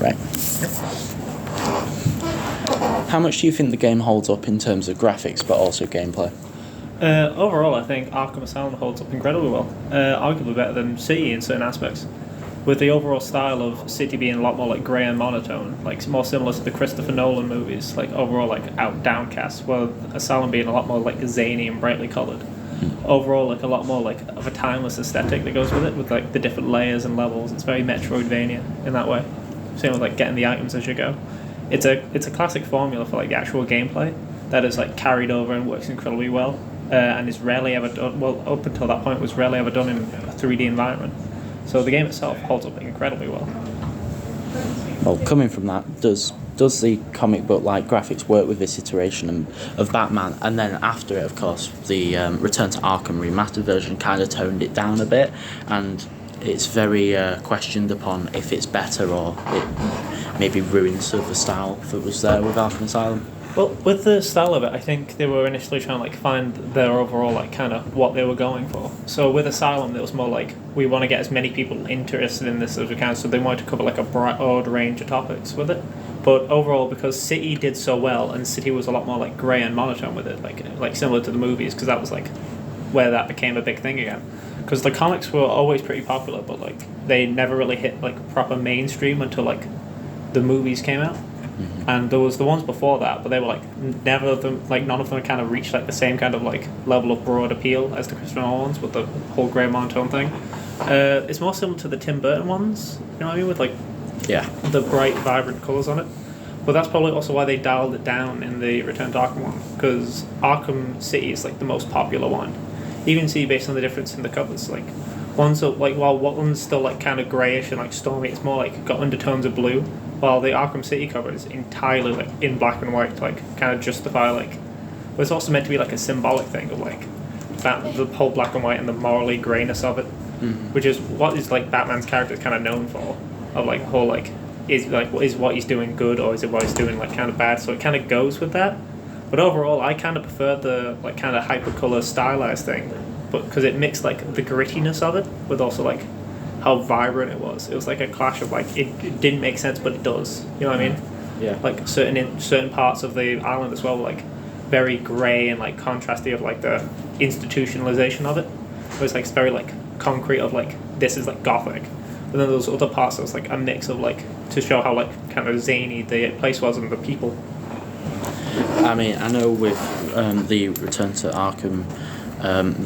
Right. How much do you think the game holds up in terms of graphics, but also gameplay? Overall, I think Arkham Asylum holds up incredibly well. Arguably better than City in certain aspects. With the overall style of City being a lot more like grey and monotone, like more similar to the Christopher Nolan movies, like overall like downcast, while Asylum being a lot more like zany and brightly coloured. Overall, like a lot more like of a timeless aesthetic that goes with it, with like the different layers and levels. It's very Metroidvania in that way. Same with like getting the items as you go. It's a classic formula for like the actual gameplay that is like carried over and works incredibly well, and is rarely ever done. Well, up until that point, was rarely ever done in a 3D environment. So the game itself holds up incredibly well. Well, coming from that, does the comic book like graphics work with this iteration of Batman? And then after it, of course, the Return to Arkham remastered version kind of toned it down a bit, and it's very questioned upon if it's better or it maybe ruins sort of the style that was there with Arkham Asylum. Well, with the style of it, I think they were initially trying to like find their overall like kind of what they were going for. So with Asylum, it was more like we want to get as many people interested in this as we can. So they wanted to cover like a broad range of topics with it. But overall, because City did so well, and City was a lot more like grey and monotone with it, like similar to the movies, because that was like where that became a big thing again. Because the comics were always pretty popular, but like they never really hit like proper mainstream until like the movies came out. And there was the ones before that, but they were like none of them kind of reached like the same kind of like level of broad appeal as the Christopher Nolan ones with the whole grey monotone thing. It's more similar to the Tim Burton ones, you know what I mean, with like the bright, vibrant colours on it. But that's probably also why they dialed it down in the Return to Arkham one, because Arkham City is like the most popular one. You can see based on the difference in the covers, like one's like while one's still like kind of greyish and like stormy, it's more like got undertones of blue. While the Arkham City cover is entirely like in black and white to like kind of justify like, but it's also meant to be like a symbolic thing of like the whole black and white and the morally greyness of it, which is what is like Batman's character is kind of known for, of like whole like is what he's doing good or is it what he's doing like kind of bad. So it kind of goes with that. But overall, I kind of prefer the like kind of hypercolor stylized thing, but because it mixed like the grittiness of it with also like how vibrant it was. It was like a clash of like it didn't make sense, but it does. You know what I mean? Yeah. Like certain parts of the island as well, were, like very grey and like contrasty of like the institutionalization of it. It was like it's very like concrete of like this is like gothic, but then those other parts that was like a mix of like to show how like kind of zany the place was and the people. I mean, I know with the Return to Arkham,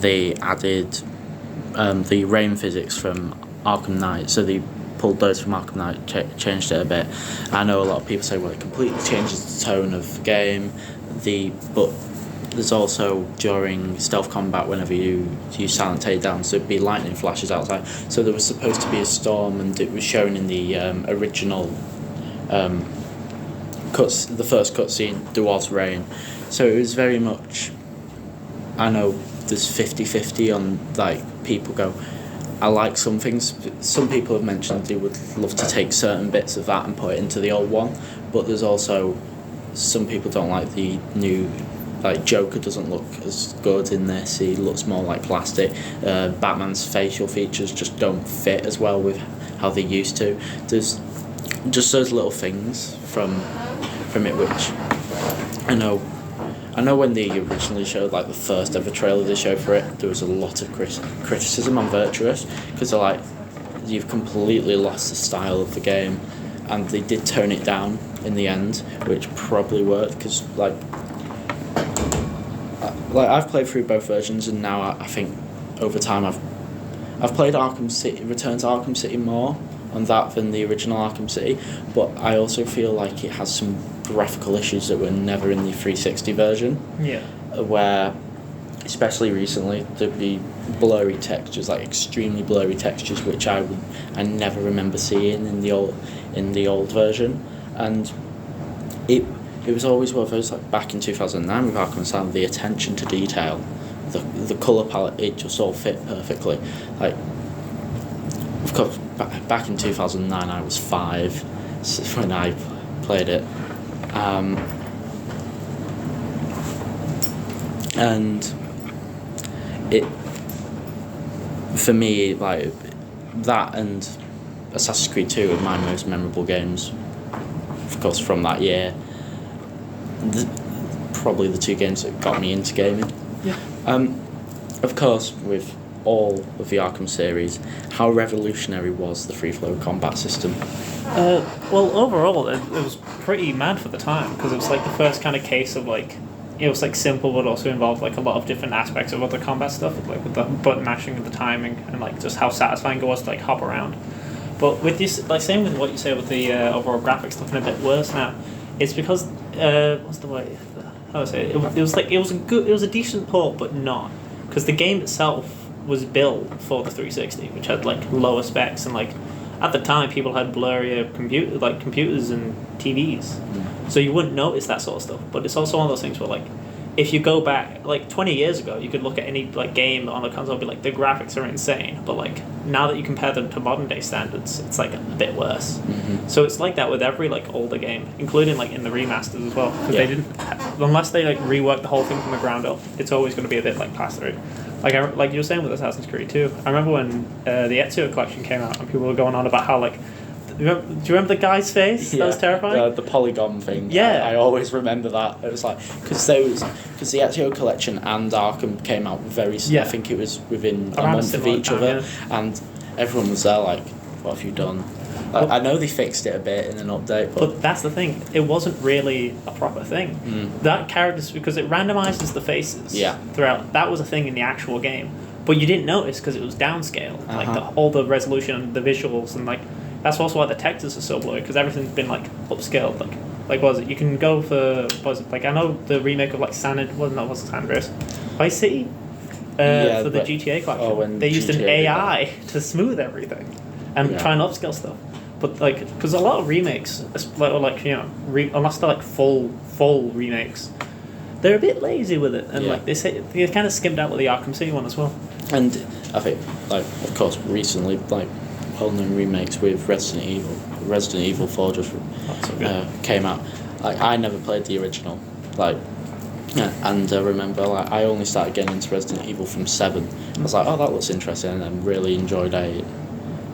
they added the rain physics from Arkham Knight, so they pulled those from Arkham Knight, changed it a bit. I know a lot of people say, well, it completely changes the tone of the game, but there's also during stealth combat whenever you use silent takedowns, there'd be lightning flashes outside, so there was supposed to be a storm, and it was shown in the original the first cutscene, there was rain, so it was very much, I know there's 50-50 on like people go, I like some things. Some people have mentioned they would love to take certain bits of that and put it into the old one, but there's also some people don't like the new, like Joker doesn't look as good in this, he looks more like plastic. Batman's facial features just don't fit as well with how they used to. There's just those little things from it which I know when they originally showed like the first ever trailer they showed for it, there was a lot of criticism on Virtuous because they're like, you've completely lost the style of the game, and they did tone it down in the end, which probably worked because like I've played through both versions, and now I think over time I've played Arkham City, Return to Arkham City more on that than the original Arkham City, but I also feel like it has some graphical issues that were never in the 360 version. Yeah. Where, especially recently, there'd be blurry textures, like extremely blurry textures, which I never remember seeing in the old version, and it was always one of those, like back in 2009 with Arkham Asylum, the attention to detail, the colour palette, it just all fit perfectly. Like, of course, back in 2009 I was 5 when I played it, and it, for me, like that and Assassin's Creed 2 are my most memorable games of course, from that year, probably the two games that got me into gaming. Yeah. Of course, with all of the Arkham series, how revolutionary was the free flow combat system? Well, overall, it was pretty mad for the time because it was like the first kind of case of like it was like simple but also involved like a lot of different aspects of other combat stuff, like with the button mashing and the timing and like just how satisfying it was to like hop around. But with this, like same with what you say with the overall graphics looking a bit worse now, it's because what's the way? How do I say it? It was like it was a decent port, but not because the game itself was built for the 360, which had like lower specs and like at the time people had blurrier computers and TVs, so you wouldn't notice that sort of stuff. But it's also one of those things where like if you go back like 20 years ago, you could look at any like game on the console and be like the graphics are insane, but like now that you compare them to modern day standards, it's like a bit worse. So it's like that with every like older game, including like in the remasters as well, because they didn't, unless they like rework the whole thing from the ground up, it's always going to be a bit like plastered. Like you were saying with Assassin's Creed 2, I remember when the Ezio collection came out and people were going on about how like, do you remember the guy's face? That was terrifying. The polygon thing. Yeah, I always remember that. It was like because the Ezio collection and Arkham came out very. I think it was within a month of each other, and everyone was there like, "What have you done?" Like, I know they fixed it a bit in an update, but that's the thing. It wasn't really a proper thing. That characters, because it randomizes the faces. Throughout. That was a thing in the actual game, but you didn't notice because it was downscale. Like all the resolution, the visuals, and like. That's also why the textures are so blurry, because everything's been like upscaled. Like what was it? You can go for what was it? Like I know the remake of like San Andreas, Vice City, for the GTA collection. They used an AI to smooth everything, and try and upscale stuff. But like, because a lot of remakes, like you know, unless they're like full remakes, they're a bit lazy with it, and like they kind of skimmed out with the Arkham City one as well. And I think like of course recently like. Well-known remakes with Resident Evil 4 just came out. Like I never played the original, like, and I remember like I only started getting into Resident Evil from 7. I was like, oh, that looks interesting, and then really enjoyed 8,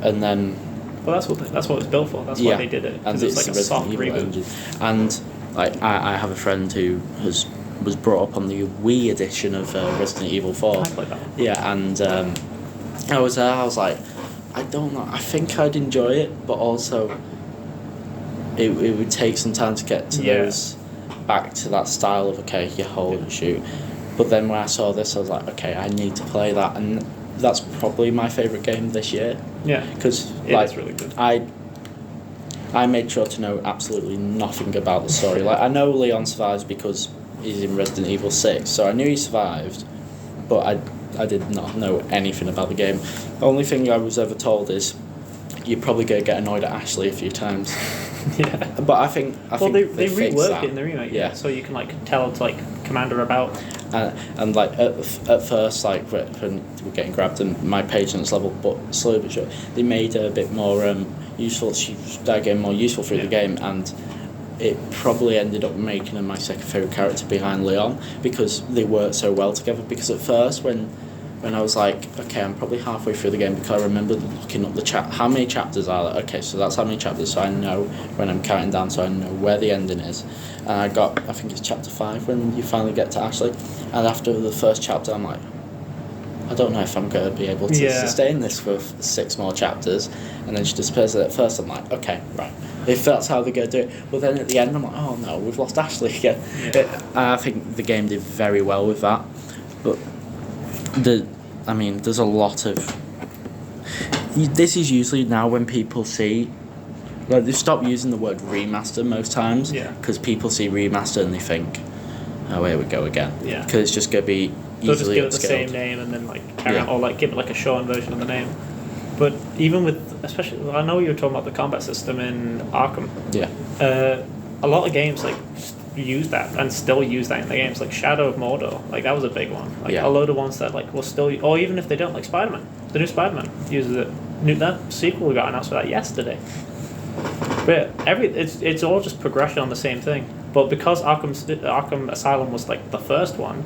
and then. Well, that's what it's built for. That's why they did it. And it's like a soft reboot. And like I have a friend who was brought up on the Wii edition of Resident Evil 4. I played that one. Yeah, and I was there. I was like. I don't know. I think I'd enjoy it, but also it would take some time to get to those back to that style of you hold and shoot. But then when I saw this, I was like, okay, I need to play that, and that's probably my favourite game this year. Yeah, because it's really good. I made sure to know absolutely nothing about the story. Like I know Leon survives because he's in Resident Evil 6, so I knew he survived, but I did not know anything about the game. The only thing I was ever told is you're probably going to get annoyed at Ashley a few times. But I think they reworked it in the remake. So you can like tell to like command her about. And like at first, like when we're getting grabbed and my patience level, but slowly but surely they made her a bit more useful. She started getting more useful through the game, and it probably ended up making her my second favourite character behind Leon because they worked so well together. Because at first when I was like, okay, I'm probably halfway through the game, because I remember looking up how many chapters are there? Okay, so that's how many chapters, so I know when I'm counting down, so I know where the ending is. And I think it's chapter 5 when you finally get to Ashley, and after the first chapter I'm like, I don't know if I'm going to be able to sustain this for 6 more chapters, and then she disappears. At first I'm like, okay, right, if that's how they're going to do it. But then at the end I'm like, oh no, we've lost Ashley again. I think the game did very well with that, but there's a lot of. This is usually now when people see, like they stop using the word remaster most times. Because people see remaster and they think, oh, here we go again. Because it's just going to be They'll just give it the upscaled. same name and then like carry on, or like give it like a shortened version of the name. But even with, especially, I know you were talking about the combat system in Arkham. A lot of games like use that and still use that in the games, like Shadow of Mordor, like that was a big one. Like a load of ones that like will still, or even if they don't, like Spider-Man, the new Spider-Man uses it. That sequel got announced for that yesterday. But it's all just progression on the same thing. But because Arkham Asylum was like the first one,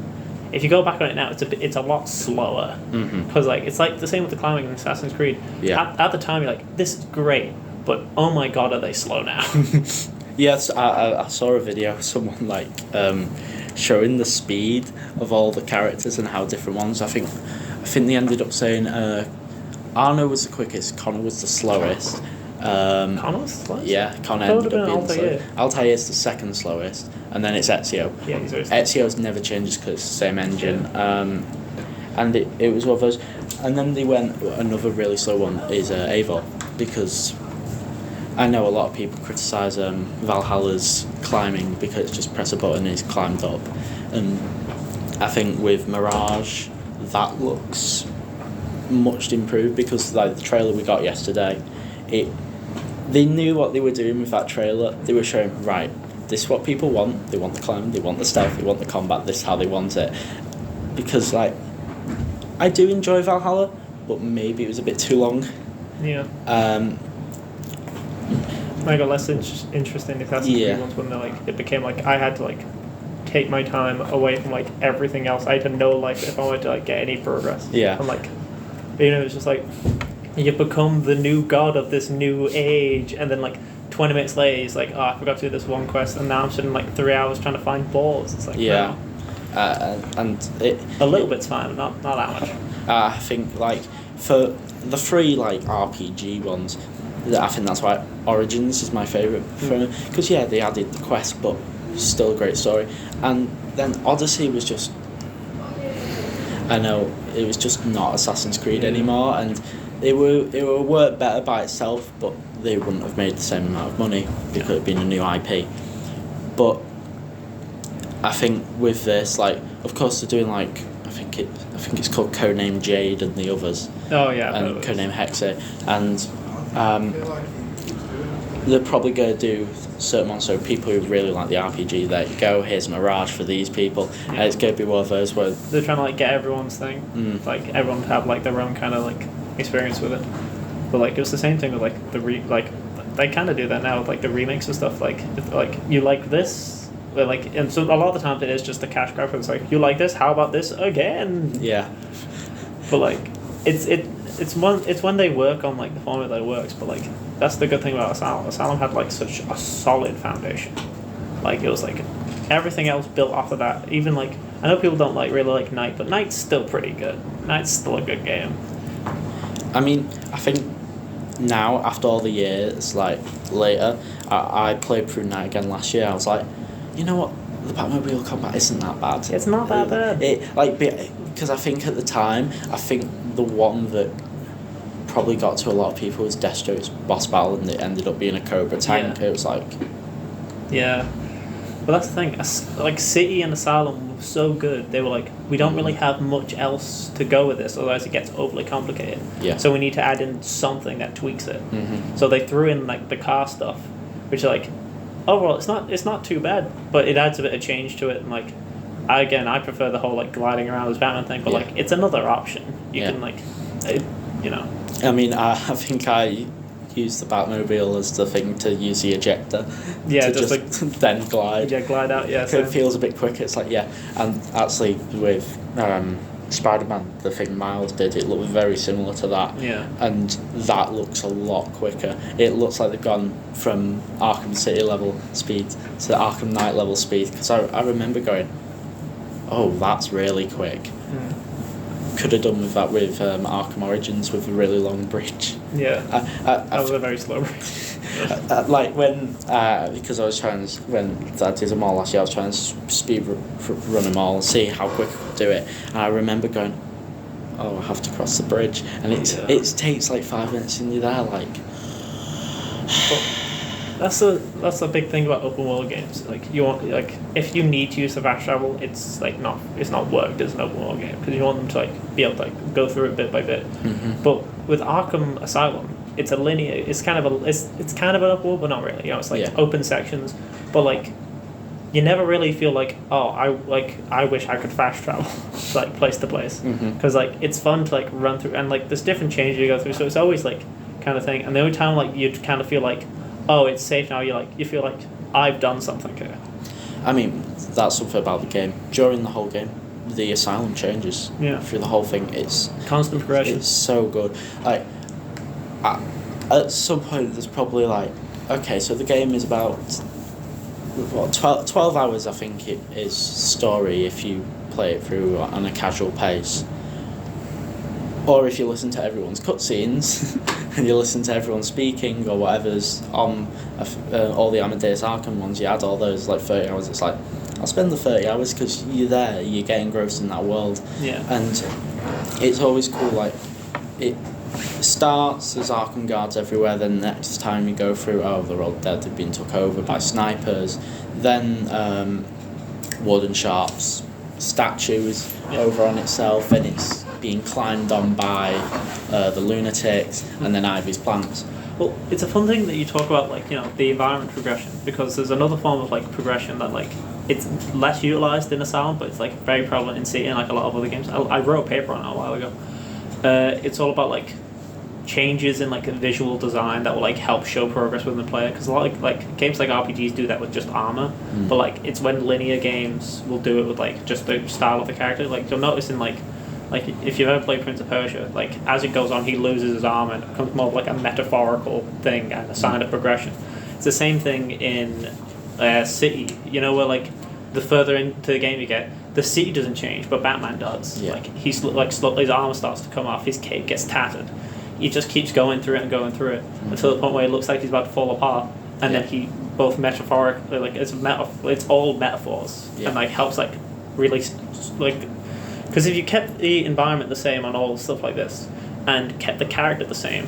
if you go back on it now, it's a lot slower. Because like it's like the same with the climbing in Assassin's Creed. At the time you're like, this is great, but oh my god, are they slow now? Yes, I saw a video of someone like showing the speed of all the characters and how different ones. I think they ended up saying Arno was the quickest, Connor was the slowest. Connor was slow? Yeah, Connor That would've ended up been being the slowest. Altair. Altair is the second slowest, and then it's Ezio. Yeah, he's very slow. Ezio's never changes because it's the same engine. And it was one of those. And then they went, another really slow one is Eivor, because I know a lot of people criticise Valhalla's climbing because just press a button and it's climbed up. And I think with Mirage, that looks much improved because like the trailer we got yesterday, they knew what they were doing with that trailer. They were showing, right, this is what people want. They want the climb, they want the stealth, they want the combat, this is how they want it. Because like, I do enjoy Valhalla, but maybe it was a bit too long. Yeah. I got less interesting in Assassin's Creed ones when it became like I had to like take my time away from like everything else. I had to know like if I wanted to like get any progress. Yeah. And like, it's just like you become the new god of this new age, and then like 20 minutes later, he's like, oh, I forgot to do this one quest, and now I'm sitting like 3 hours trying to find balls. It's like, yeah. no. And it A little bit's fine, but not that much. I think like for the three like RPG ones, I think that's why Origins is my favourite because they added the quest, but still a great story. And then Odyssey was just, I know it was just not Assassin's Creed anymore, and it would work better by itself, but they wouldn't have made the same amount of money because it had been a new IP. But I think with this, like, of course they're doing like I think it's called Codename Jade and the others. Oh yeah. And Codename Hexa, and they're probably going to do certain ones. So people who really like the RPG, there you go. Here's Mirage for these people. Yeah. It's going to be one of those where they're trying to like get everyone's thing, like everyone to have like their own kind of like experience with it. But like it was the same thing with like they kind of do that now with like the remakes and stuff. Like you like this. Like, and so a lot of the times it is just a cash grab. It's like, you like this? How about this again? Yeah. But like, it's when they work on like the formula that works. But like, that's the good thing about Asylum. Asylum had like such a solid foundation. Like it was like everything else built off of that. Even like I know people don't like really like Night, but Night's still pretty good. Night's still a good game. I mean, I think now after all the years, like later, I played through Night again last year. I was like, you know what, the Batmobile combat isn't that bad. It's not that bad. Because I think at the time, I think the one that probably got to a lot of people was Destro's boss battle, and it ended up being a Cobra tank. Yeah. It was like, yeah, but that's the thing. Like City and Asylum were so good. They were like, we don't really have much else to go with this, otherwise it gets overly complicated. Yeah. So we need to add in something that tweaks it. Mm-hmm. So they threw in like the car stuff, which like, overall it's not too bad, but it adds a bit of change to it. And like, I prefer the whole like gliding around as Batman thing, but like it's another option. You can like, I mean, I think I use the Batmobile as the thing to use the ejector. Yeah, to just like then glide. Yeah, glide out. Yeah, It feels a bit quicker. It's like and actually with Spider-Man, the thing Miles did, it looked very similar to that. Yeah. And that looks a lot quicker. It looks like they've gone from Arkham City level speed to Arkham Knight level speed. Because I remember going, oh, that's really quick. Could have done with that with Arkham Origins with a really long bridge. Yeah. That was a very slow bridge. Like when because I was trying to, when I did them all last year, I was trying to speed run them all and see how quick I could do it, and I remember going, oh, I have to cross the bridge, and it takes like 5 minutes and you're there like. That's a big thing about open world games. Like you want, like if you need to use the fast travel, it's not worked as an open world game because you want them to like be able to like go through it bit by bit. Mm-hmm. But with Arkham Asylum, it's a linear. It's kind of an open world, but not really. It's like open sections, but like you never really feel like, oh, I wish I could fast travel like place to place because like it's fun to like run through, and like there's different changes you go through, so it's always like kind of thing. And the only time like you kind of feel like, oh, it's safe now, you feel like I've done something here. I mean, that's something about the game. During the whole game, the Asylum changes. Yeah. Through the whole thing, it's constant progression. It's so good. Like, at some point, there's probably like, okay, so the game is about what, 12 hours I think it is story if you play it through on a casual pace. Or if you listen to everyone's cutscenes and you listen to everyone speaking or whatever's on all the Amadeus Arkham ones, you add all those like 30 hours, it's like, I'll spend the 30 hours because you're there, you're getting engrossed in that world. Yeah. And it's always cool, like, it starts as Arkham guards everywhere, then next time you go through, oh, they're all dead, they've been took over by snipers, then wooden sharps, statues over on itself, and it's being climbed on by the lunatics, and then Ivy's plants. Well, it's a fun thing that you talk about, like, you know, the environment progression, because there's another form of, like, progression that, like, it's less utilised in Asylum, but it's, like, very prevalent in City and, like, a lot of other games. I wrote a paper on it a while ago. It's all about, like, changes in, like, a visual design that will, like, help show progress within the player, because a lot of, like, games like RPGs do that with just armour, but, like, it's when linear games will do it with, like, just the style of the character. Like, you'll notice in, like, if you've ever played Prince of Persia, like, as it goes on, he loses his arm and it becomes more of, like, a metaphorical thing and a sign of progression. It's the same thing in City, you know, where, like, the further into the game you get, the city doesn't change, but Batman does. Yeah. Like, he's, like, slowly his armor starts to come off, his cape gets tattered. He just keeps going through it and going through it until the point where it looks like he's about to fall apart, and then he both metaphorically, like, it's all metaphors, and, like, helps, like, really, like, because if you kept the environment the same on all stuff like this and kept the character the same,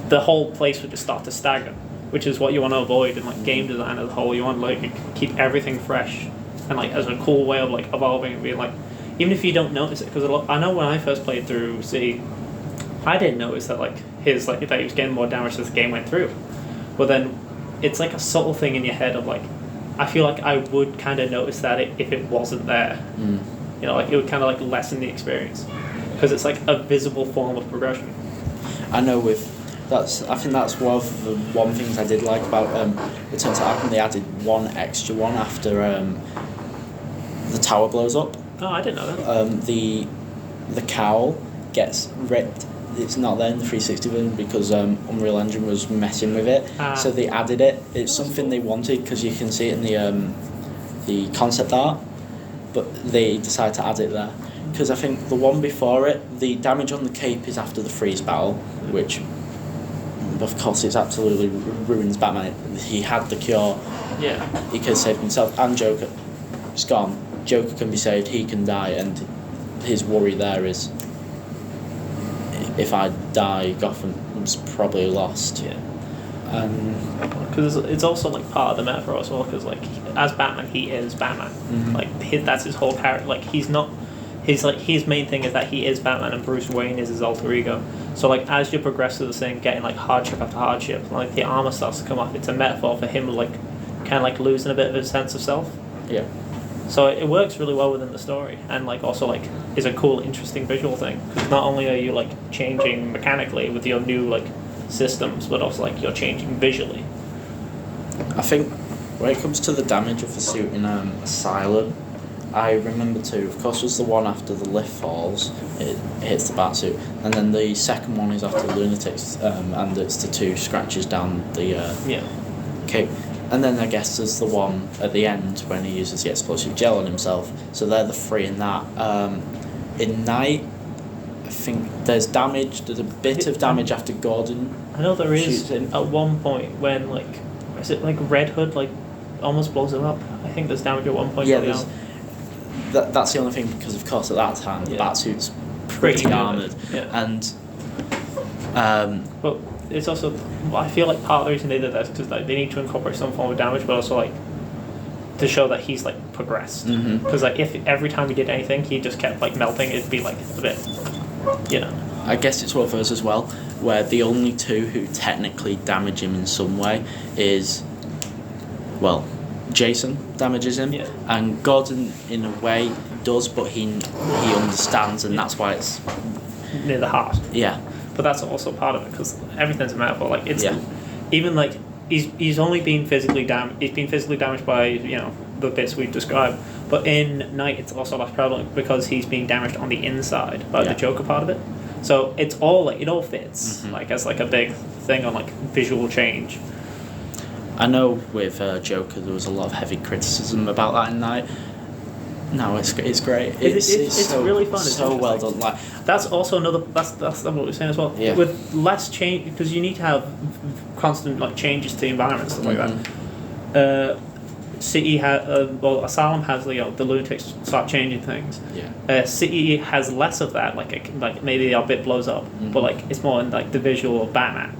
the whole place would just start to stagger, which is what you want to avoid in, like, game design as a whole. You want to, like, keep everything fresh and, like, as a cool way of, like, evolving and being, like, even if you don't notice it, because I know when I first played through C, I didn't notice that, like, that he was getting more damage as the game went through, but then it's like a subtle thing in your head of, like, I feel like I would kind of notice that if it wasn't there. You know, like, it would kind of, like, lessen the experience because it's, like, a visible form of progression. I know I think that's one of the things I did like about Return to Arkham. They added one extra one after the tower blows up. Oh, I didn't know that. The cowl gets ripped. It's not there in the 360 version because Unreal Engine was messing with it, so they added it. It's something they wanted because you can see it in the concept art, but they decided to add it there because I think the one before it, the damage on the cape is after the freeze battle, which of course it absolutely ruins Batman. He had the cure. Yeah. He could have saved himself and Joker. It's gone. Joker can be saved. He can die, and his worry there is, if I die, Gotham's probably lost. Yeah. Because it's also, like, part of the metaphor as well. Because, like, as Batman, he is Batman. Like, that's his whole character. Like, he's not. His main thing is that he is Batman, and Bruce Wayne is his alter ego. So, like, as you progress through the thing, getting, like, hardship after hardship, like, the armor starts to come off. It's a metaphor for him, like, kind of, like, losing a bit of his sense of self. Yeah. So it works really well within the story, and, like, also, like, is a cool, interesting visual thing. Because not only are you, like, changing mechanically with your new, like, systems, but also, like, you're changing visually. I think when it comes to the damage of the suit in Asylum, I remember two. Of course, was the one after the lift falls, it hits the Batsuit, and then the second one is after the Lunatics, and it's the two scratches down the cape. And then I guess there's the one at the end when he uses the explosive gel on himself. So they're the three in that. In Night, I think there's damage. There's a bit of damage after Gordon. I know there is at one point when, like, is it like Red Hood, like, almost blows him up? I think there's damage at one point. Yeah, that's the only thing, because of course at that time the Batsuit's pretty armoured. Yeah. And but it's also, I feel like part of the reason they did that is because, like, they need to incorporate some form of damage, but also, like, to show that he's, like, progressed. Because like, if every time he did anything he just kept, like, melting, it'd be, like, a bit, you know. I guess it's one of those as well where the only two who technically damage him in some way is, well, Jason damages him, and Gordon in a way does, but he understands, and that's why it's near the heart. Yeah. But that's also part of it, because everything's a metaphor. Like, it's even, like, he's only been physically damaged. He's been physically damaged by, you know, the bits we've described. But in Night, it's also less prevalent because he's being damaged on the inside by the Joker part of it. So it's all, like, it all fits, like, as, like, a big thing on, like, visual change. I know with Joker there was a lot of heavy criticism about that in Night. No, it's great. It's so, really fun. So well done. Like that's also another. That's what we're saying as well. Yeah. With less change, because you need to have constant like changes to the environment, stuff like that. City Asylum has the lunatics start changing things. Yeah. City has less of that. Like maybe a bit blows up, but like it's more in like the visual of Batman,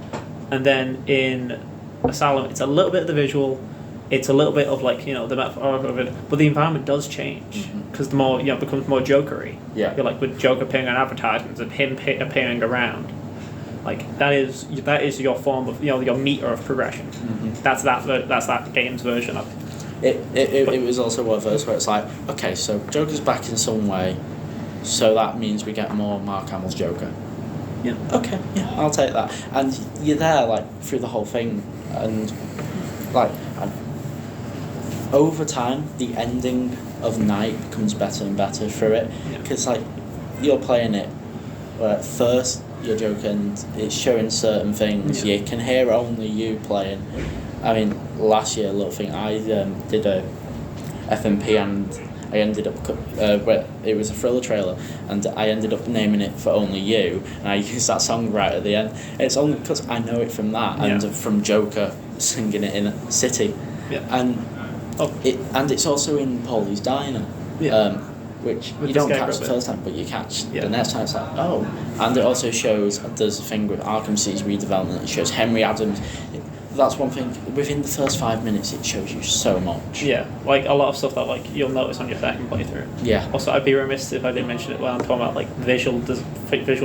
and then in Asylum it's a little bit of the visual. It's a little bit of like the metaphor of it, but the environment does change because the more it becomes more jokery. Yeah. You're like with Joker appearing on advertisements and him appearing around, like that is your form of your meter of progression. That's that game's version of it. It was also one of those where it's like, okay, so Joker's back in some way, so that means we get more Mark Hamill's Joker. Yeah. Okay. Yeah, I'll take that. And you're there like through the whole thing, and like. Over time, the ending of Night becomes better and better through it, because like you're playing it, where at first you're joking, it's showing certain things you can hear only you playing. I mean, last year, little thing, I did a FMP and I ended up where it was a Thriller trailer, and I ended up naming it For Only You, and I used that song right at the end. It's only because I know it from that and from Joker singing it in City, and. And it's also in Paulie's Diner, which with you don't catch the first time, but you catch the next time. It's like, oh. And it also shows, there's a thing with Arkham City's redevelopment, it shows Henry Adams. That's one thing, within the first 5 minutes it shows you so much. Yeah, like a lot of stuff that like you'll notice on your second playthrough. Yeah. Also, I'd be remiss if I didn't mention it when I'm talking about like visual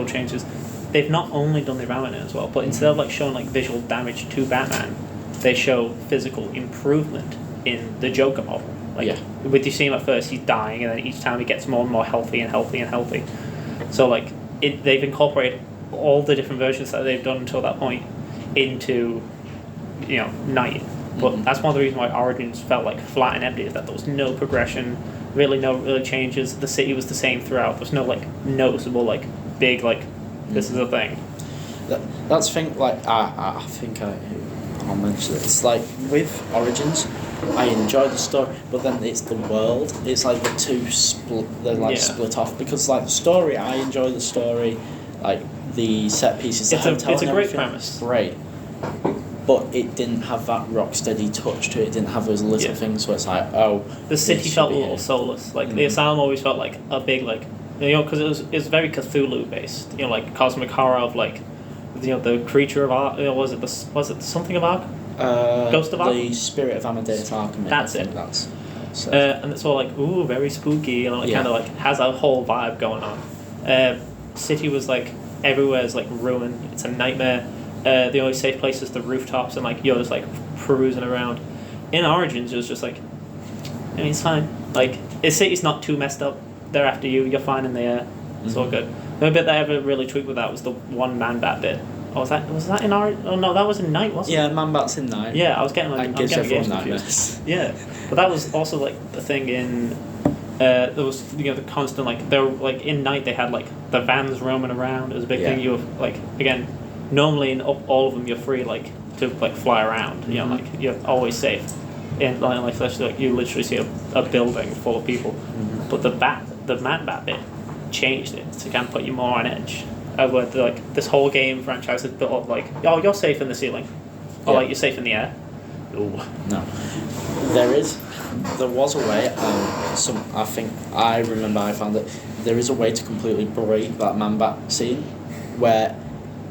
changes. They've not only done the environment as well, but instead of like showing like visual damage to Batman, they show physical improvement in the Joker model. Like with you see him at first, he's dying, and then each time he gets more and more healthy and healthy and healthy. So like they've incorporated all the different versions that they've done until that point into Night. But that's one of the reasons why Origins felt like flat and empty, is that there was no progression, no changes. The city was the same throughout. There's no like noticeable like big like this is a thing. That's the thing. Like I think I'll mention it. It's like with Origins, I enjoy the story, but then it's the world. It's like the two split off, because like the story, I enjoy the story, like the set pieces. It's a great premise. Great, but it didn't have that rock steady touch to it. It didn't have those little things where it's like, oh. The city felt a little soulless. Like the Asylum always felt like a big like because it was very Cthulhu based. Like cosmic horror of like the creature of Ark. Was it something of Ark? Ghost of Ark? The Spirit of Amadeus Arkham. That's it. That's and it's all like very spooky, and kind of like has a whole vibe going on. City was like everywhere's like ruined. It's a nightmare. The only safe place is the rooftops, and like you're just like perusing around. In Origins, it was just like, I mean, it's fine. Like City's not too messed up. They're after you. You're fine in the air. It's all good. The only bit that I ever really tweaked with that was the one Man-Bat bit. Oh, was that in Origins? Oh no, that was in Night, wasn't it? Yeah, Man-Bat's in Night. Yeah, I was getting like. And gives everyone nightmares. Yeah, but that was also like the thing in. There was the constant like they were like in Night they had like the vans roaming around. It was a big thing. You were like again, normally in all of them you're free like to like fly around. Like you're always safe. In like you literally see a building full of people, but the Man-Bat bit changed it to kind of put you more on edge. Where like this whole game franchise is built up like, oh, you're safe in the ceiling, or like you're safe in the air. Ooh. No, there was a way. I think I remember I found it. There is a way to completely break that Man-Bat scene, where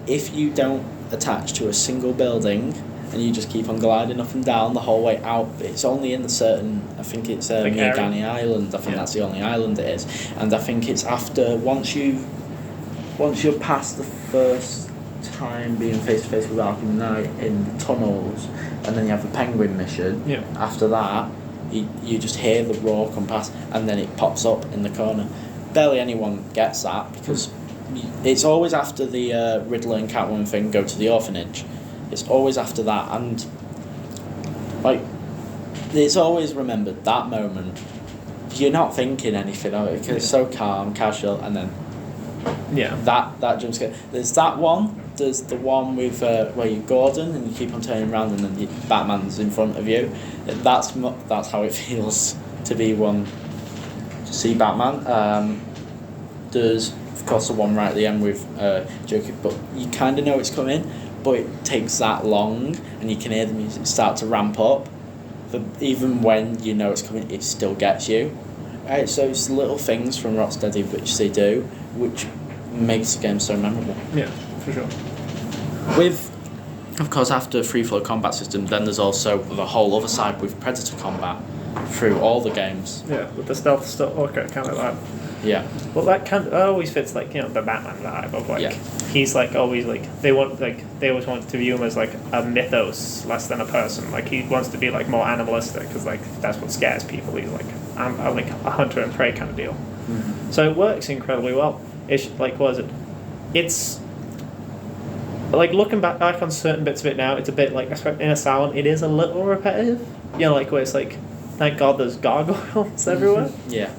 if you don't attach to a single building and you just keep on gliding up and down the whole way out, it's only in the certain. I think it's Miyagani Island. I think that's the only island it is, and I think it's after once you're past the first time being face to face with Arkham Knight in the tunnels, and then you have the Penguin mission. Yeah. After that, you just hear the roar come past, and then it pops up in the corner. Barely anyone gets that because it's always after the Riddler and Catwoman thing go to the orphanage. It's always after that, and like it's always remembered that moment. You're not thinking anything of it because it's so calm, casual, and then. Yeah. That jump scare. There's that one, there's the one with where you're Gordon and you keep on turning around and then Batman's in front of you. That's how it feels to be one. To see Batman. There's of course the one right at the end with Joker, but you kind of know it's coming, but it takes that long, and you can hear the music start to ramp up. But even when you know it's coming, it still gets you. Right, so it's little things from Rocksteady which they do, which makes the game so memorable. Yeah, for sure. With, of course, after free flow combat system, then there's also the whole other side with Predator combat through all the games. Yeah, with the stealth stuff, okay, kind of like. Yeah. Well, that always fits like the Batman vibe of like he's like always like they always want to view him as like a mythos less than a person. Like he wants to be like more animalistic because like that's what scares people. He's like I'm like a hunter and prey kind of deal. Mm-hmm. So it works incredibly well. It's like what is it? It's like looking back on certain bits of it now. It's a bit like in Asylum. It is a little repetitive. Like where it's like thank God there's gargoyles everywhere. Yeah.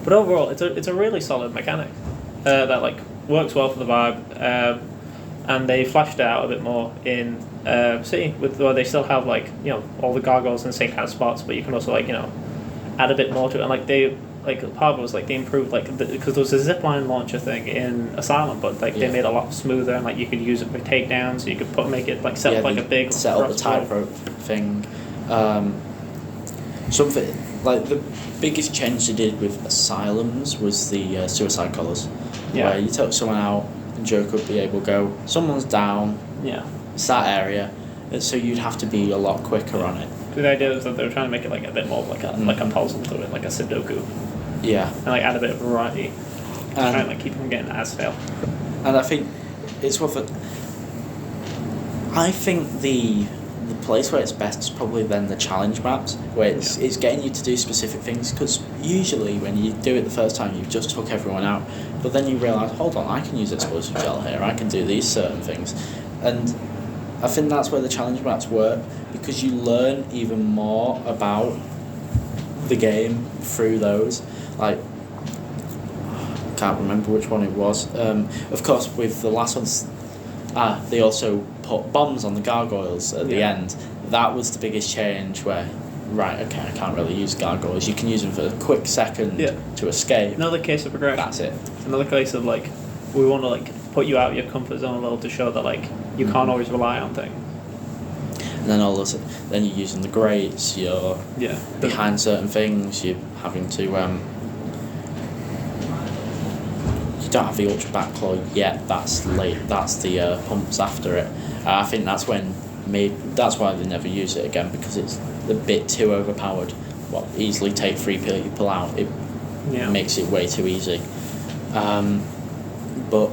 But overall, it's a really solid mechanic that like works well for the vibe, and they fleshed it out a bit more in City, where they still have like all the gargoyles in the same kind of spots, but you can also like add a bit more to it. And like they part of it was like they improved like because there was a zipline launcher thing in Asylum, but like they made it a lot smoother, and like you could use it for takedowns, so you could make it like set up like a big set up the tightrope thing. Something like the biggest change they did with Asylums was the suicide collars, where you took someone out and Joker would be able to go, someone's down, it's that area, so you'd have to be a lot quicker on it. The idea was that they were trying to make it like a bit more like a puzzle to it, like a Sudoku. Yeah. And like add a bit of variety, try and like keep them getting as fail. And I think it's worth it. I think the place where it's best is probably then the challenge maps, where it's getting you to do specific things, because usually when you do it the first time you just took everyone out, but then you realise, hold on, I can use explosive gel here, I can do these certain things, and I think that's where the challenge maps work, because you learn even more about the game through those. Like, can't remember which one it was. Of course, with the last ones, they also put bombs on the gargoyles at the end. That was the biggest change where, right, okay, I can't really use gargoyles. You can use them for a quick second to escape. Another case of progression. That's it. Another case of like, we want to like put you out of your comfort zone a little to show that like you can't always rely on things. And then all of a sudden, then you're using the grates, you're behind certain things, you're having to you don't have the ultra back claw yet. That's late. That's the pumps after it. I think that's when that's why they never use it again, because it's a bit too overpowered. Easily take 3 people out. It makes it way too easy. But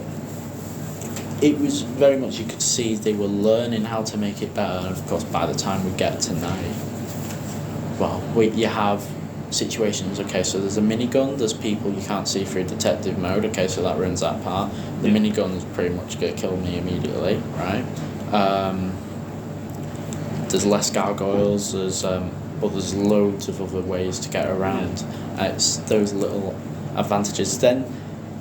it was very much, you could see they were learning how to make it better. And of course, by the time we get to now, you have situations. Okay, so there's a minigun, there's people you can't see through detective mode. Okay, so that ruins that part. The minigun is pretty much going to kill me immediately, right? There's less gargoyles, but there's loads of other ways to get around. It's those little advantages. Then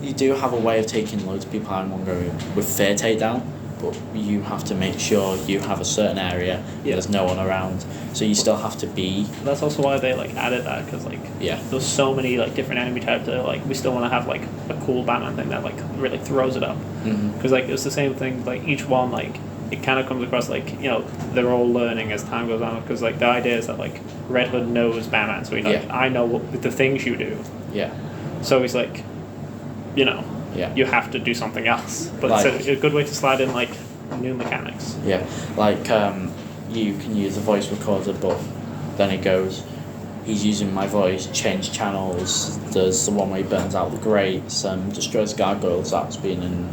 you do have a way of taking loads of people out in one go with fair takedown, but you have to make sure you have a certain area where there's no one around, so you still have to be. That's also why they like added that, because like there's so many like different enemy types that like we still want to have like a cool Batman thing that like really throws it up, because like it's the same thing, like each one like it kind of comes across like they're all learning as time goes on, because like the idea is that like Red Hood knows Batman, so he's like I know what the things you do, so he's like you have to do something else, but like, it's a good way to slide in like new mechanics. Like you can use the voice recorder, but then it goes, he's using my voice, change channels. There's the one where he burns out the grates, destroys gargoyles. That's been in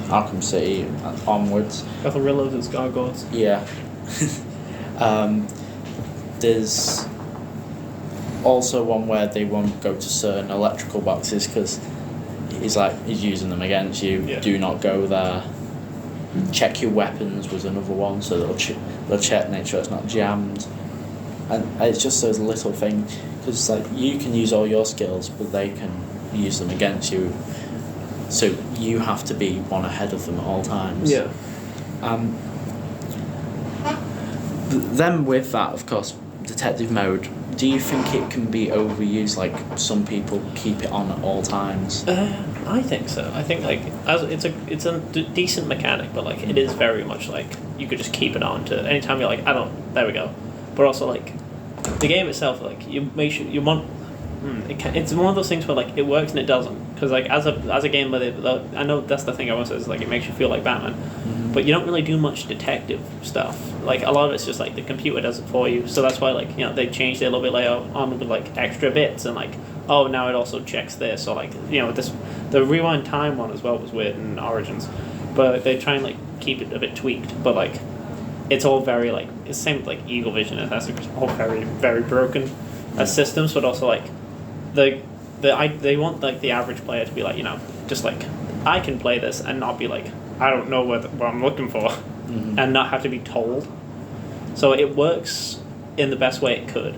Arkham City and onwards. Got the reload as gargoyles. There's also one where they won't go to certain electrical boxes because he's using them against you. Do not go there. Check your weapons was another one, so they'll check, make sure it's not jammed. And it's just those little things, because like you can use all your skills, but they can use them against you. so you have to be one ahead of them at all times. Yeah. Then with that, of course, detective mode. Do you think it can be overused? Like some people keep it on at all times. I think so. I think like as it's a decent mechanic, but like it is very much like you could just keep it on to anytime you're like there we go, but also like the game itself, like you make sure you want. It's one of those things where like it works and it doesn't, because like as a game where I know that's the thing I want to say is like it makes you feel like Batman, but you don't really do much detective stuff. Like a lot of it's just like the computer does it for you, so that's why like they changed it a little bit later on with like extra bits and like now it also checks this, or like this the rewind time one as well was weird in Origins, but they try and like keep it a bit tweaked, but like it's all very like it's the same with like Eagle Vision, and that's all very very broken as systems, but also like they want like the average player to be like just like I can play this and not be like I don't know what I'm looking for, and not have to be told. So it works in the best way it could.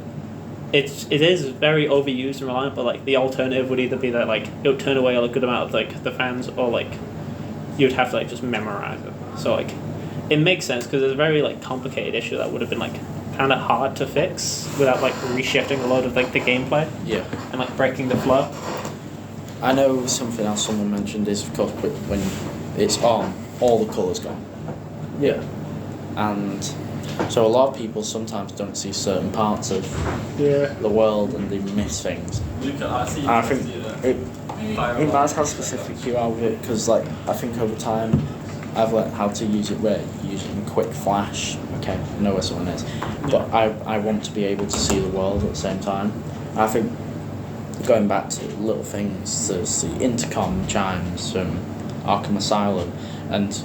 It is very overused and reliant, but like the alternative would either be that like it would turn away a good amount of like the fans, or like you'd have to like just memorize it. So like it makes sense because it's a very like complicated issue that would have been like kind of hard to fix without like reshifting a lot of like the gameplay. Yeah. And like breaking the flow. I know something else someone mentioned is, of course, when it's on, all the colours gone. Yeah. And so a lot of people sometimes don't see certain parts of the world and they miss things. I think it might have specific QR with it, because like I think over time I've learned how to use it where using quick flash, okay, I know where someone is, but I want to be able to see the world at the same time. I think going back to little things, there's the intercom chimes from Arkham Asylum, and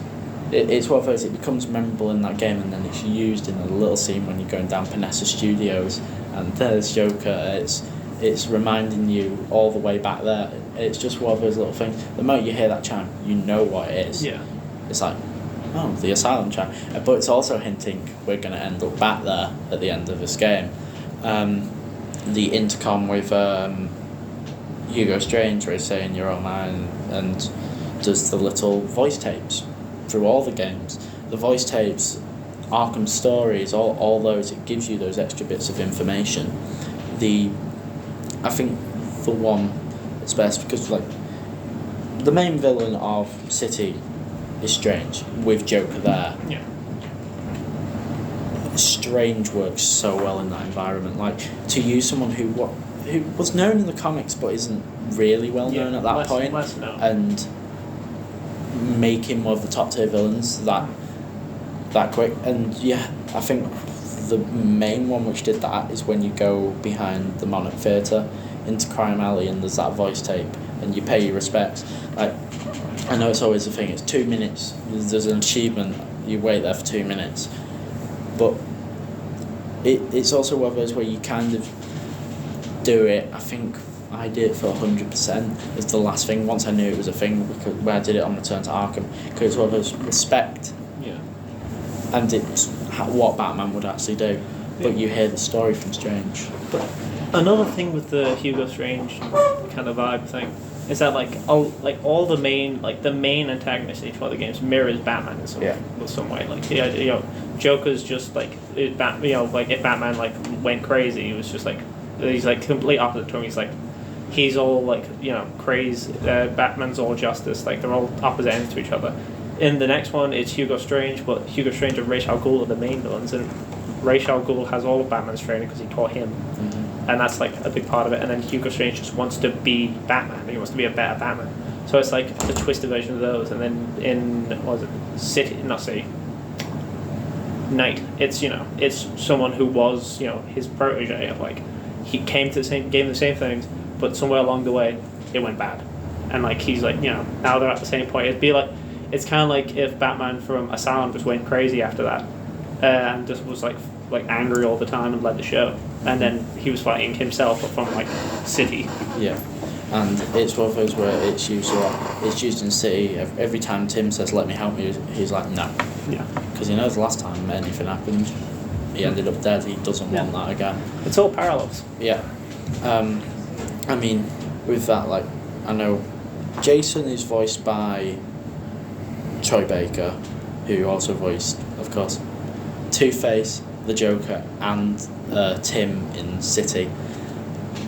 it's one of those, it becomes memorable in that game, and then it's used in a little scene when you're going down Panessa Studios and there's Joker. It's reminding you all the way back there. It's just one of those little things. The moment you hear that chime, you know what it is. Yeah. It's like, oh, the Asylum chime. But it's also hinting we're going to end up back there at the end of this game. The intercom with Hugo Strange, where he's saying you're all mine, and does the little voice tapes through all the games. The voice tapes, Arkham stories, all those, it gives you those extra bits of information. I think the one that's best, because like the main villain of City is Strange, with Joker there. Yeah. Strange works so well in that environment. Like, to use someone who was known in the comics but isn't really well known at that point, and make him one of the top tier villains that quick. And yeah, I think the main one which did that is when you go behind the Monarch Theatre into Crime Alley and there's that voice tape and you pay your respects. Like, I know it's always a thing, it's 2 minutes, there's an achievement, you wait there for 2 minutes, but it's also one of those where you kind of do it. I think I did it for 100% as the last thing, once I knew it was a thing, because where I did it on Return to Arkham, because it's one of those respect, and it's what Batman would actually do, but you hear the story from Strange. But another thing with the Hugo Strange kind of vibe thing is that all the main antagonist in each one of the games mirrors Batman in some way. Like Joker's just like if Batman like went crazy, he was just like he's like complete opposite to him. He's all like crazy. Batman's all justice. Like they're all opposite ends to each other. In the next one, it's Hugo Strange, but Hugo Strange and Ra's al Ghul are the main villains, and Ra's al Ghul has all of Batman's training because he taught him. And that's like a big part of it. And then Hugo Strange just wants to be Batman. He wants to be a better Batman. So it's like a twisted version of those. And then in Knight, it's someone who was his protege. Of like he gave the same things, but somewhere along the way it went bad. And like he's like now they're at the same point. It's kind of like if Batman from Asylum just went crazy after that, and just was like angry all the time and led the show. And then he was fighting himself from like City. Yeah, and it's one of those where it's used a lot. It's used in City. Every time Tim says "Let me help you," he's like, "No." Yeah. Because he knows the last time anything happened, he ended up dead. He doesn't want that again. It's all parallels. Yeah. I mean, with that, like, I know Jason is voiced by Troy Baker, who also voiced, of course, Two-Face, the Joker, and Tim in City.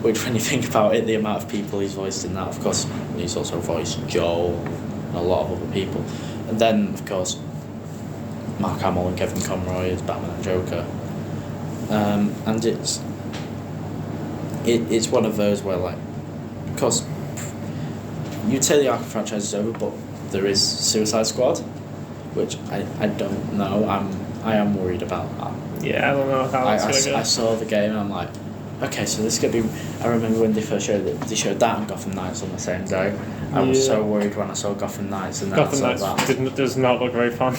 Which, when you think about it, the amount of people he's voiced in that, of course, he's also voiced Joel and a lot of other people. And then, of course, Mark Hamill and Kevin Conroy as Batman and Joker. And it's one of those where, like, of course, you'd say the Arkham franchise is over, but there is Suicide Squad, which I don't know. I am worried about that. Yeah, I don't know how it's going to go. I saw the game and I'm like, okay, so this could be. I remember when they first showed it, they showed that and Gotham Knights on the same day. I was so worried when I saw Gotham Knights and then Gotham I saw that. Does not look very fun.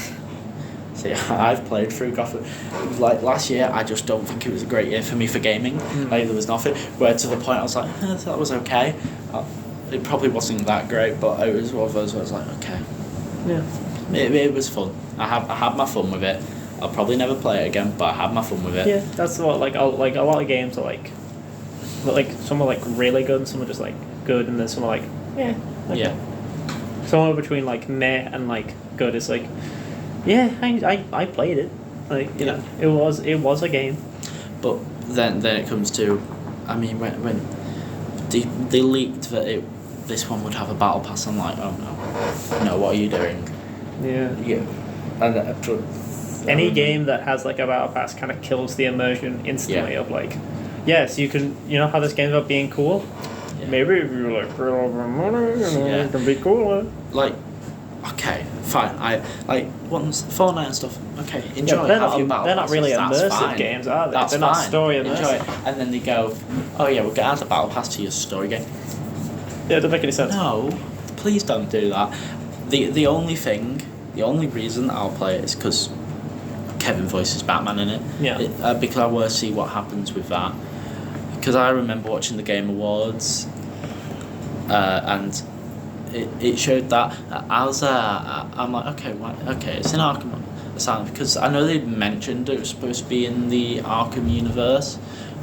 See, I've played through Gotham. Like last year, I just don't think it was a great year for me for gaming. Like there was nothing. Where to the point I was like, that was okay. It probably wasn't that great, but it was one of those where I was like, okay. Yeah. It was fun. I had my fun with it. I'll probably never play it again, but I had my fun with it. Yeah, that's what a lot of games are like. But like some are like really good, and some are just like good, and then some are like Yeah. Somewhere between like meh and like good is like, yeah, I played it, like you know it was a game. But then it comes to, I mean when they leaked that this one would have a battle pass, I'm like, oh no, what are you doing? Yeah. And any game that has like a battle pass kind of kills the immersion instantly of like, yes, you can, you know how this game's about being cool? Yeah. Maybe if you like put over money, it can be cooler. Like, okay, fine. I like once Fortnite and stuff. Okay, enjoy. They're have your not, battle they're not passes, really that's immersive fine. games, are they? That's they're not fine. story Enjoy immersive. it. And then they go, oh yeah, we're gonna add the battle pass to your story game. Yeah, it doesn't make any sense. No, please don't do that. The only reason I'll play it is because Kevin voices Batman in it. Yeah. Because I want to see what happens with that. Because I remember watching the Game Awards, and it showed that. I was I'm like, okay, it's in Arkham Asylum, because I know they'd mentioned it was supposed to be in the Arkham universe,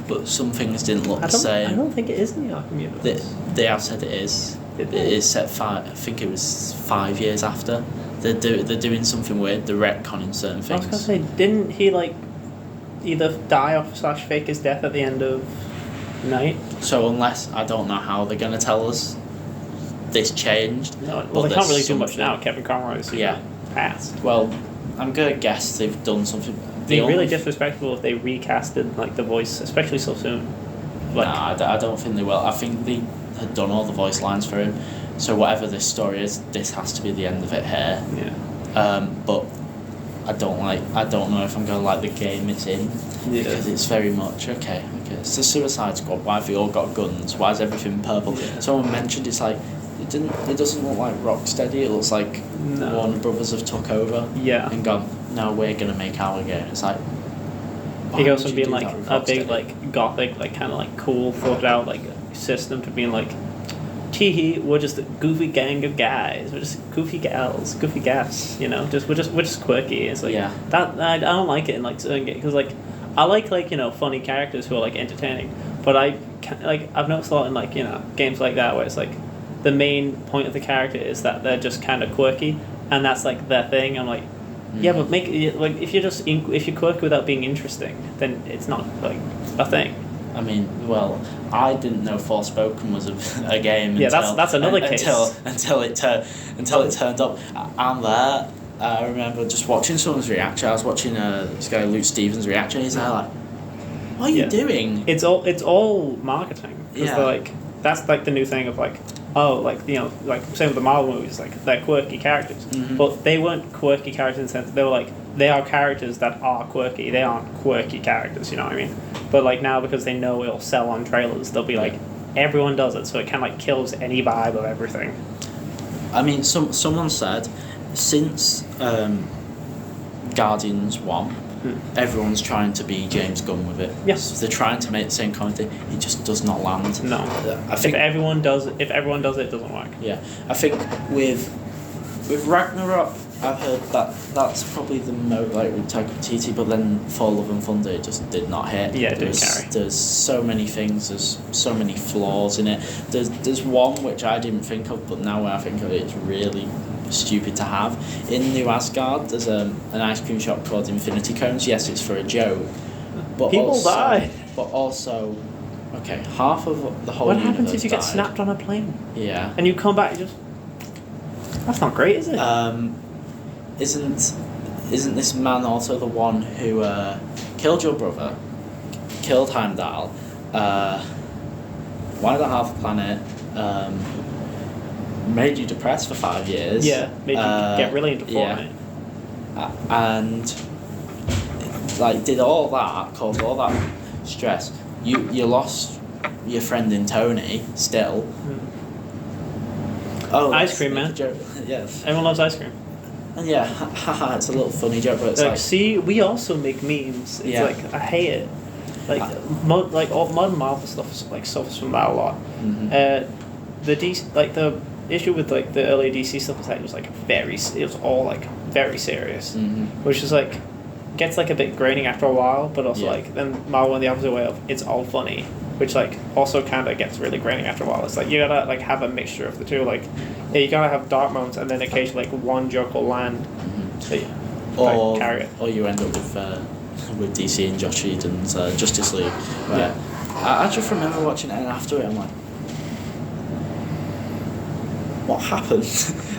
but some things didn't look the same. I don't think it is in the Arkham universe. They have said it is. It is set I think it was 5 years after. They're doing something weird. They're retconning certain things. I was gonna say, didn't he like either die or / fake his death at the end of Night? So unless, I don't know how they're gonna tell us this changed. No, well they can't really do much now. Kevin Conroy's passed. Well, I'm gonna guess they've done something. It'd be really disrespectful if they recasted like the voice, especially so soon. Like, I don't think they will. I think they had done all the voice lines for him. So whatever this story is, this has to be the end of it here. Yeah. But I don't know if I'm gonna like the game it's in. Yeah. Because it's very much okay. It's the Suicide Squad. Why have they all got guns? Why is everything purple? Yeah. Someone mentioned it's like it doesn't look like Rocksteady. It looks like Warner Brothers have took over. Yeah. And gone, no, we're gonna make our game. It's like, it goes from being like a big like gothic, like kind of like cool thought out like system to being like, tee we're just a goofy gang of guys. We're just goofy gals, goofy gaffs. You know, we're just quirky. It's like that. I don't like it in like certain games because like I like you know funny characters who are like entertaining, but I've noticed a lot in like you know games like that where it's like the main point of the character is that they're just kind of quirky and that's like their thing. I'm like, yeah, but make like if you're quirky without being interesting, then it's not like a thing. I mean, well, I didn't know Forspoken was a game. Yeah, that's another case. Until it turned up. I'm there. I remember just watching someone's reaction. I was watching this guy Luke Stevens' reaction. He's there like, "What are you doing?" It's all marketing. Yeah. Like that's like the new thing of like, oh, like you know, like same with the Marvel movies, like they're quirky characters, but they weren't quirky characters in the sense that they were like they are characters that are quirky. They aren't quirky characters. You know what I mean? But like now because they know it'll sell on trailers, they'll be like, everyone does it, so it kind of like kills any vibe of everything. I mean, someone said since Guardians 1, everyone's trying to be James Gunn with it. Yes, they're trying to make the same kind of thing. It just does not land. No, I think if everyone does it, it doesn't work. Yeah, I think with Ragnarok, I've heard that that's probably the most like with Taika Waititi, but then For Love and Thunder it just did not hit. Yeah, it didn't carry. There's so many things. There's so many flaws in it. There's one which I didn't think of, but now when I think of it, it's really stupid to have. In New Asgard, there's an ice cream shop called Infinity Cones. Yes, it's for a joke, but People also, die. But also, okay, half of the whole. What happens if you get died. snapped on a plane Yeah. and you come back? You just that's not great, is it? Isn't this man also the one who killed your brother, killed Heimdall, wiped out half the planet, made you depressed for 5 years? Yeah, made you get really into Fortnite. And like did all that, caused all that stress. You lost your friend in Tony still. Oh, Ice cream, man. Yes. Everyone loves ice cream. And yeah, haha, it's a little funny joke, but it's Like, like see, we also make memes. It's Yeah. like I hate it. Like all modern Marvel stuff is, like suffers from that a lot. The DC, like the issue with like the early DC stuff is that it was like it was all like very serious, which is like gets like a bit grating after a while, but also like then Marvel went the opposite way of it's all funny, which like also kind of gets really grating after a while. It's like you gotta like have a mixture of the two. Like yeah, you gotta have dark moments and then occasionally like one joke will land. or carry it. or you end up with DC and Josh Whedon's Justice League. Where I just remember watching it, and after it, I'm like, what happened?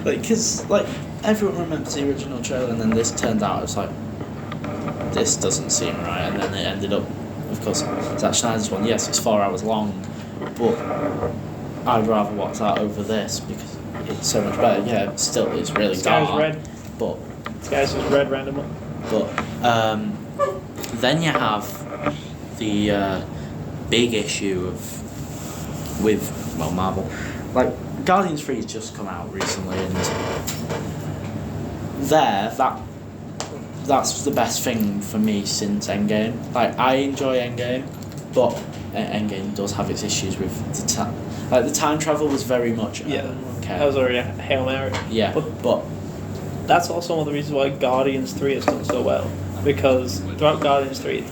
Like, because like everyone remembers the original trailer, and then this turned out it's like this doesn't seem right, and then it ended up, of course, Zack Snyder's one. Yes, it's 4 hours long, but I'd rather watch that over this because it's so much better. Yeah, still it's really Sky's dark. red. But Sky's just red randomly. But then you have the big issue with Marvel, like Guardians 3 has just come out recently, and that's the best thing for me since Endgame. Like I enjoy Endgame, but Endgame does have its issues with the time. Like the time travel was very much okay. That was already a Hail Mary. Yeah, but that's also one of the reasons why Guardians 3 has done so well, because throughout Guardians 3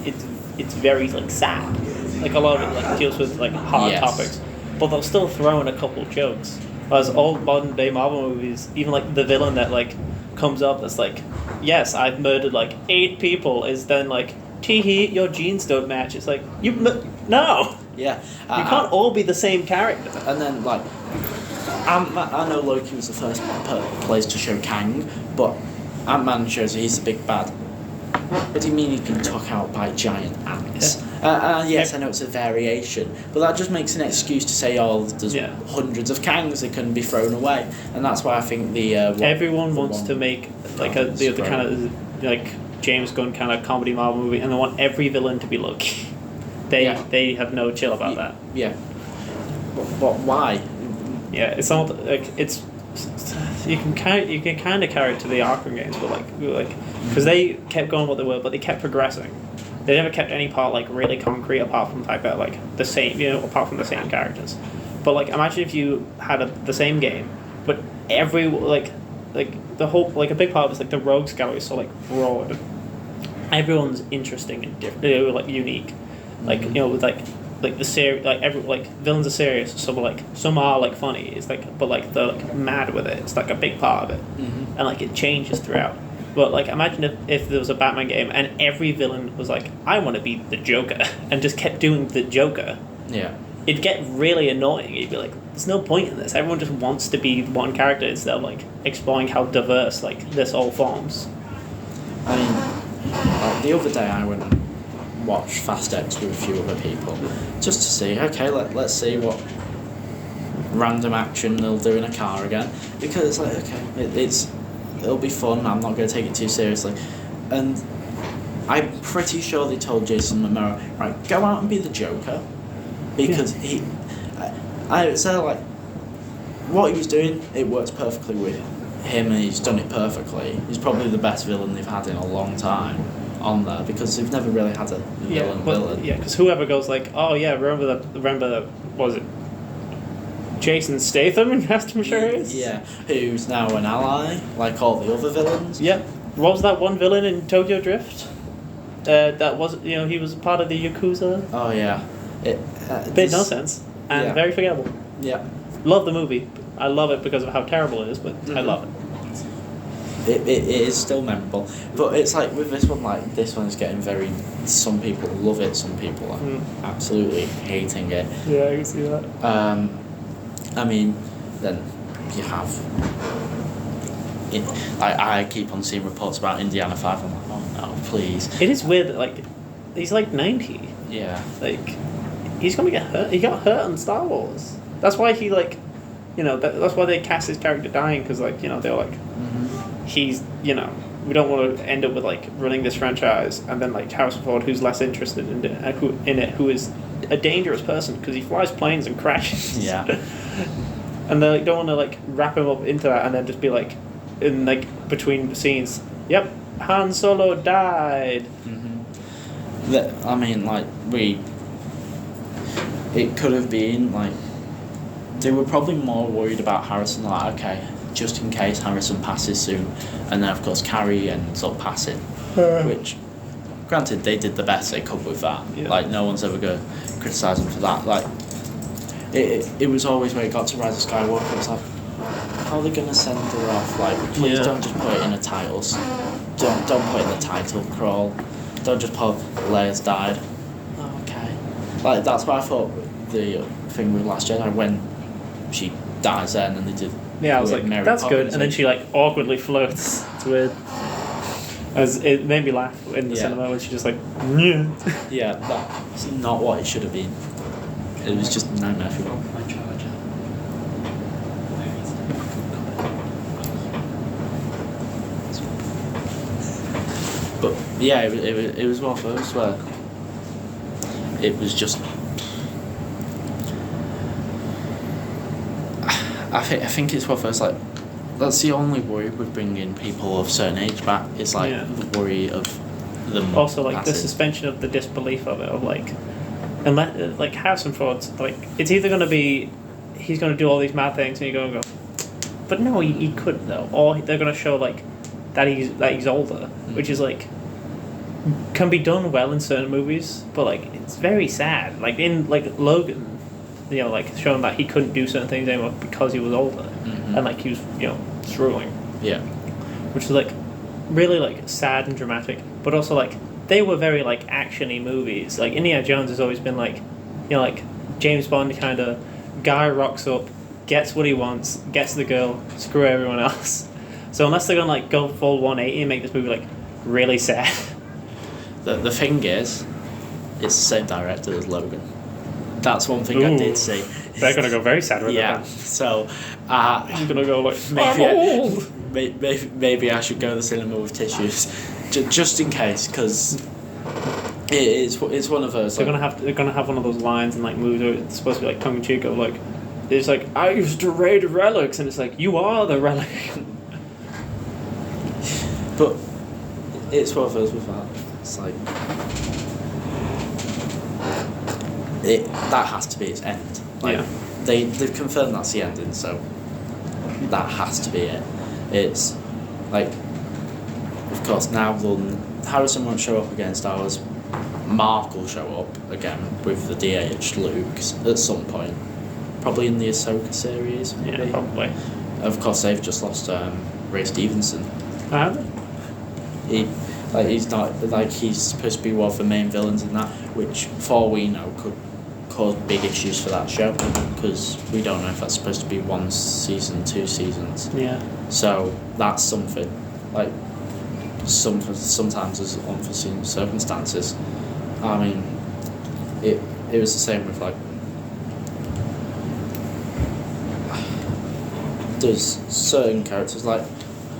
it's very like sad, like a lot of it like deals with like hard topics, but they'll still throw in a couple of jokes. Whereas old modern day Marvel movies, even like the villain that like comes up that's like, yes, I've murdered like 8 people, is then like, tee-hee, your genes don't match. It's like no. Yeah, you can't all be the same character. And then like I know Loki was the first place to show Kang, but Ant-Man shows he's the big bad. What do you mean he's been took out by giant ants? Yes, I know it's a variation, but that just makes an excuse to say, oh, there's hundreds of Kangs that can be thrown away, and that's why I think everyone wants to make like the other kind of like James Gunn kind of comedy Marvel movie, and they want every villain to be Loki. They have no chill about that. Yeah. But why? Yeah, it's not like it's you can kind of carry it to the Arkham games, but like because they kept going what they were, but they kept progressing. They never kept any part like really concrete apart from like that like the same apart from the same characters. But like imagine if you had the same game, but every like the whole like a big part of it is like the rogues gallery is so like broad. Everyone's interesting and different, like unique. Like with like the serious like villains are serious, some are like funny. It's like but like they're like mad with it. It's like a big part of it, and like it changes throughout. But like imagine if there was a Batman game and every villain was like, I want to be the Joker, and just kept doing the Joker. Yeah. It'd get really annoying. You'd be like, there's no point in this. Everyone just wants to be one character instead of like exploring how diverse like this all forms. I mean, the other day I went and watched Fast X with a few other people, just to see. Okay, let's see what random action they'll do in a car again, because it's like okay, it'll be fun. I'm not going to take it too seriously, and I'm pretty sure they told Jason Momoa, right, go out and be the Joker, because I would say like what he was doing, it works perfectly with him, and he's done it perfectly. He's probably the best villain they've had in a long time on there, because they've never really had a villain. Yeah, because whoever goes like, oh yeah, remember what was it? Jason Statham in Fast and Furious. Yeah, who's now an ally, like all the other villains. Yep. What was that one villain in Tokyo Drift? That was, he was part of the Yakuza. Oh yeah, Made no sense and very forgettable. Yeah. Love the movie. I love it because of how terrible it is, but I love it. It is still memorable, but it's like with this one, like this one is getting very. Some people love it, some people are absolutely hating it. Yeah, I can see that. I mean, then you have. I keep on seeing reports about Indiana 5. I'm like, oh no, please. It is weird that he's like 90. Yeah. He's gonna get hurt. He got hurt on Star Wars. That's why he that's why they cast his character dying because they're like. He's, we don't want to end up with running this franchise and then Harrison Ford, who's less interested in it, who is a dangerous person because he flies planes and crashes. Yeah. And they don't want to wrap him up into that and then just be in between scenes. Yep, Han Solo died. I mean, it could have been they were probably more worried about Harrison. Okay. Just in case Harrison passes soon, and then of course Carrie ends up passing, which, granted, they did the best they could with that. Yeah. No one's ever gonna criticise them for that. It was always when it got to Rise of Skywalker, it's how are they gonna send her off? Please don't just put it in the titles. Don't put it in the title crawl. Don't just put Leia's died. Oh, okay. That's why I thought the thing with Last Jedi when she dies then and they did. Yeah, I was Mary that's Poppins, good. And then she awkwardly floats. It's weird. As it made me laugh in the cinema when she just yeah. Yeah, that's not what it should have been. It was just nightmare fuel. But yeah, it was one of those where it was just. I think it's what first that's the only worry with bringing people of a certain age back is the worry of them also the passing. suspension of the disbelief of it of unless Harrison Ford's it's either going to be he's going to do all these mad things and you're going to go but no he couldn't though, or they're going to show that he's older, which is can be done well in certain movies, but it's very sad in Logan, showing that he couldn't do certain things anymore because he was older, and he was struggling. Yeah. Which is really sad and dramatic, but also they were very action-y movies. Indiana Jones has always been James Bond kind of guy rocks up, gets what he wants, gets the girl, screw everyone else. So unless they're gonna go full 180 and make this movie really sad. The thing is, it's the same director as Logan. That's one thing I did see. They're gonna go very sad with it. Yeah. So he's gonna go maybe I'm old. Maybe I should go to the cinema with tissues, just in case, because it's one of those. They're gonna have one of those lines in movies where it's supposed to be tongue in cheek of it's I used to raid relics, and it's you are the relic. But it's one of those with that. It's that has to be its end. They've confirmed that's the ending, so that has to be it. It's of course now Harrison won't show up again in Star Wars. Mark will show up again with the de-aged Luke at some point, probably in the Ahsoka series. Maybe. Yeah, probably. Of course, they've just lost Ray Stevenson. Have they? He's not he's supposed to be one of the main villains in that, which for all we know could cause big issues for that show because we don't know if that's supposed to be 1 season, 2 seasons. Yeah. So that's something sometimes there's unforeseen circumstances. I mean, it was the same with there's certain characters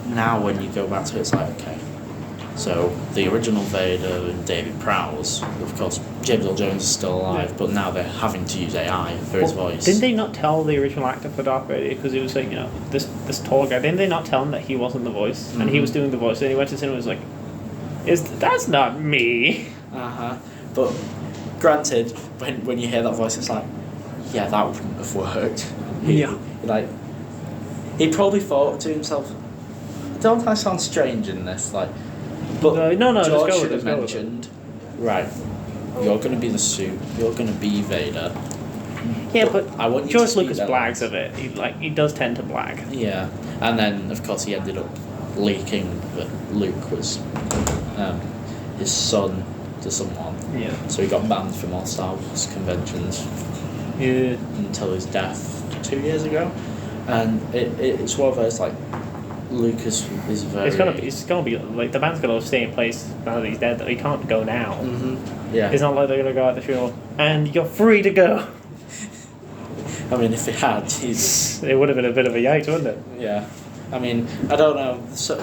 now when you go back to it, it's okay. So the original Vader and David Prowse, of course, James Earl Jones is still alive, but now they're having to use AI for his voice. Didn't they not tell the original actor for Darth Vader, because he was this tall guy? Didn't they not tell him that he wasn't the voice, and he was doing the voice? And he went to cinema and was that's not me. But granted, when you hear that voice, it's yeah, that wouldn't have worked. Like, he probably thought to himself, don't I sound strange in this? Like, but No, just George go should with have it, mentioned, right, you're going to be the suit, you're going to be Vader. Yeah, but I want you George to speak Lucas their blags language. of it. He does tend to blag. Yeah, and then of course he ended up leaking that Luke was his son to someone. Yeah. So he got banned from all Star Wars conventions Yeah. until his death 2 years ago, and it's one of those like Lucas is very. It's gonna be like the band's gonna stay in place now that he's dead. Though he can't go now. Yeah. It's not like they're gonna go out the field and you're free to go. I mean, if it had, he's. It would have been a bit of a yikes, wouldn't it? Yeah. I mean, I don't know. So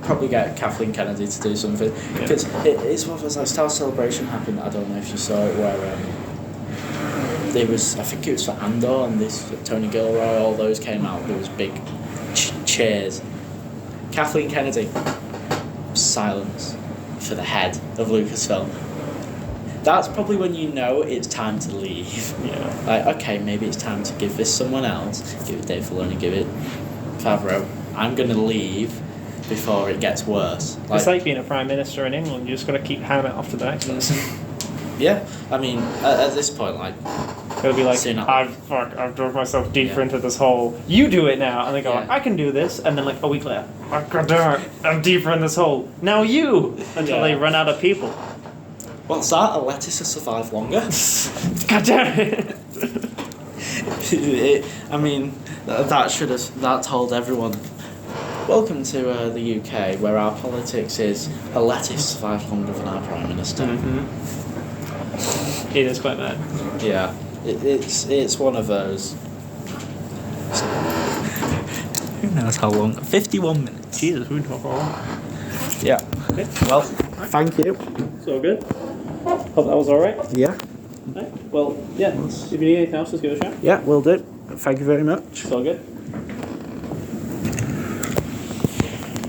probably get Kathleen Kennedy to do something because it's one of those like Star Wars Celebration happened. I don't know if you saw it where there was. I think it was for Andor and this Tony Gilroy. All those came out. There was big cheers. Kathleen Kennedy. Silence for the head of Lucasfilm. That's probably when you know it's time to leave. Yeah. Like, okay, maybe it's time to give this someone else. Give it Dave Filoni, give it Favreau. I'm going to leave before it gets worse. It's like being a prime minister in England. You just got to keep handing it off to the next person. Yeah, I mean, at this point, like... It'll be like, Soon I've drove myself deeper into this hole. You do it now. And they go, Yeah. I can do this. And then like a week later, oh, God damn it, I'm deeper in this hole. Now you! Until they run out of people. What's that? A lettuce to survive longer? God damn it! I mean, that told everyone. Welcome to the UK, where our politics is a lettuce survives longer than our Prime Minister. It is quite bad. Yeah, it's one of those. Who knows how long? 51 minutes. Jesus, we talk all right. Yeah. Okay. Well, thank you. It's all good. Hope that was alright. Yeah. Right. Well, yeah, if you need anything else, just give it a shout. Yeah, will do. Thank you very much. It's all good.